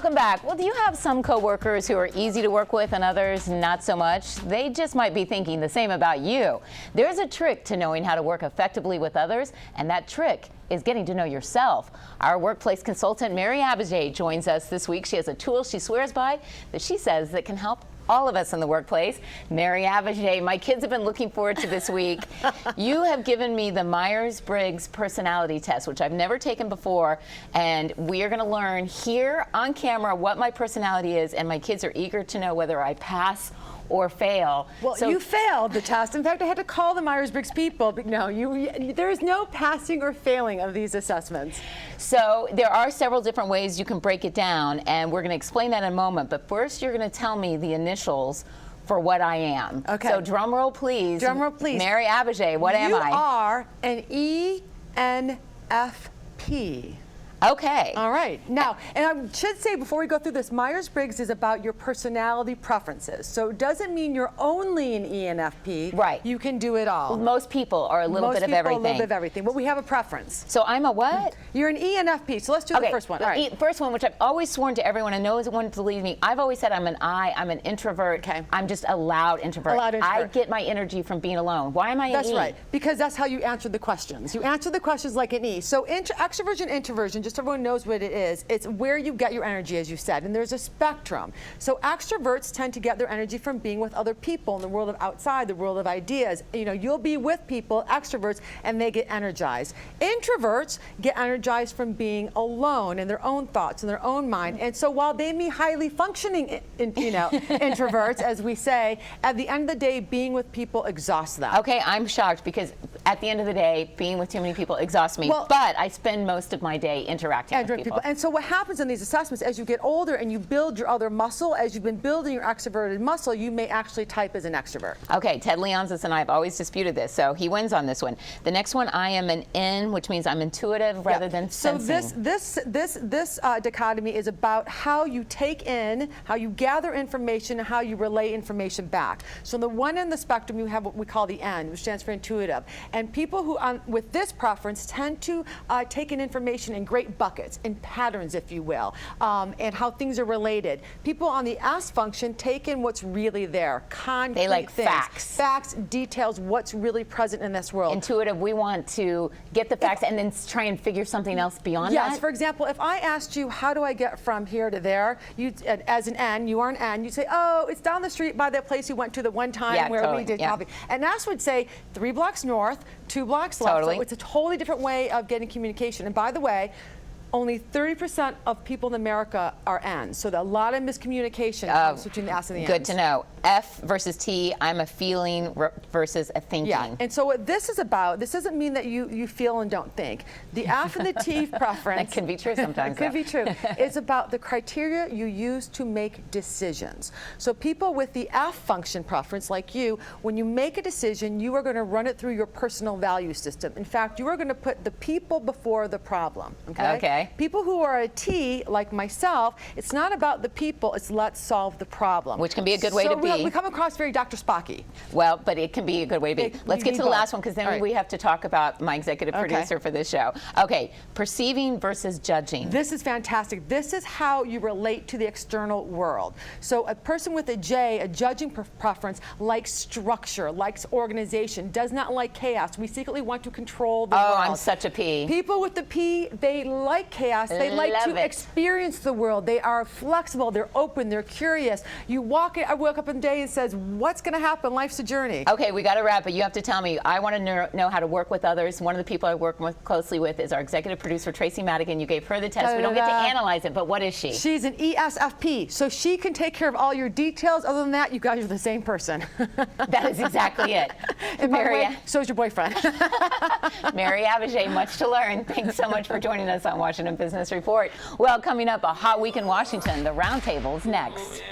Welcome back. Well, do you have some coworkers who are easy to work with and others not so much? They just might be thinking the same about you. There's a trick to knowing how to work effectively with others, and that trick is getting to know yourself. Our workplace consultant, Mary Abijay, joins us this week. She has a tool she swears by that she says that can help all of us in the workplace. Mary Abijay, my kids have been looking forward to this week. You have given me the Myers-Briggs personality test, which I've never taken before, and we are going to learn here on camera what my personality is, and my kids are eager to know whether I pass or fail. Well, you failed the test. In fact, I had to call the Myers-Briggs people. But no, there is no passing or failing of these assessments. So there are several different ways you can break it down, and we're going to explain that in a moment. But first, you're going to tell me the initials for what I am. Okay. So drum roll, please. Drum roll, please. Mary Abijay, what am I? You are an ENFP. Okay. All right. Now, and I should say before we go through this, Myers-Briggs is about your personality preferences. So it doesn't mean you're only an ENFP. Right. You can do it all. Well, most people are a little bit of everything. A little bit of everything. But we have a preference. So I'm a what? You're an ENFP. So let's do the first one. All right. First one, which I've always sworn to everyone, and no one believes me. I've always said I'm an introvert. Okay. I'm just a loud introvert. I get my energy from being alone. Why am I an E? That's right. Because that's how you answer the questions. You answer the questions like an E. So extroversion, introversion, just so everyone knows what it is, it's where you get your energy, as you said, and there's a spectrum. So extroverts tend to get their energy from being with other people in the world of outside, the world of ideas. You know, you'll be with people, extroverts, and they get energized. Introverts get energized from being alone in their own thoughts, in their own mind. And so while they may be highly functioning, introverts, as we say, at the end of the day, being with people exhausts them. Okay, I'm shocked because at the end of the day, being with too many people exhausts me. Well, but I spend most of my day interacting with people. And so what happens in these assessments, as you get older and you build your other muscle, as you've been building your extroverted muscle, you may actually type as an extrovert. Okay, Ted Leonsis and I have always disputed this, so he wins on this one. The next one, I am an N, which means I'm intuitive rather than sensing. So this dichotomy is about how you take in, how you gather information, and how you relay information back. So on the one end of the spectrum, you have what we call the N, which stands for intuitive. And people who, with this preference, tend to take in information in great buckets, in patterns, if you will, and how things are related. People on the S function take in what's really there, concrete They like things. facts. Facts, details, what's really present in this world. Intuitive, we want to get the facts and then try and figure something else beyond that? Yes, for example, if I asked you, how do I get from here to there, you, as an N, you are an N, you'd say, oh, it's down the street by that place you went to the one time where we did coffee. And S would say 3 blocks north, 2 blocks left. So it's a totally different way of getting communication. And by the way, only 30% of people in America are N's, so a lot of miscommunication comes between the S and the N's. Good to know. F versus T, I'm a feeling versus a thinking. Yeah, and so what this is about, this doesn't mean that you feel and don't think. The F and the T preference. That can be true sometimes. Could be true. It's about the criteria you use to make decisions. So people with the F function preference, like you, when you make a decision, you are going to run it through your personal value system. In fact, you are going to put the people before the problem. Okay. People who are a T, like myself, it's not about the people, it's let's solve the problem. Which can be a good way to be. We come across very Dr. Spocky. Well, but it can be a good way to be. Let's get to the last one, because then we have to talk about my executive producer for this show. Okay, perceiving versus judging. This is fantastic. This is how you relate to the external world. So a person with a J, a judging preference, likes structure, likes organization, does not like chaos. We secretly want to control the world. Oh, I'm such a P. People with the P, they like chaos. They like to experience the world. They are flexible. They're open. They're curious. You walk in, I woke up in the day and says, what's going to happen? Life's a journey. Okay, we got to wrap, but you have to tell me. I want to know how to work with others. One of the people I work closely with is our executive producer, Tracy Madigan. You gave her the test. We don't get to analyze it, but what is she? She's an ESFP, so she can take care of all your details. Other than that, you guys are the same person. That is exactly it. And Mary, so is your boyfriend. Mary Abijay, much to learn. Thanks so much for joining us on Washington Business Report. Well, coming up, a hot week in Washington. The roundtable's next.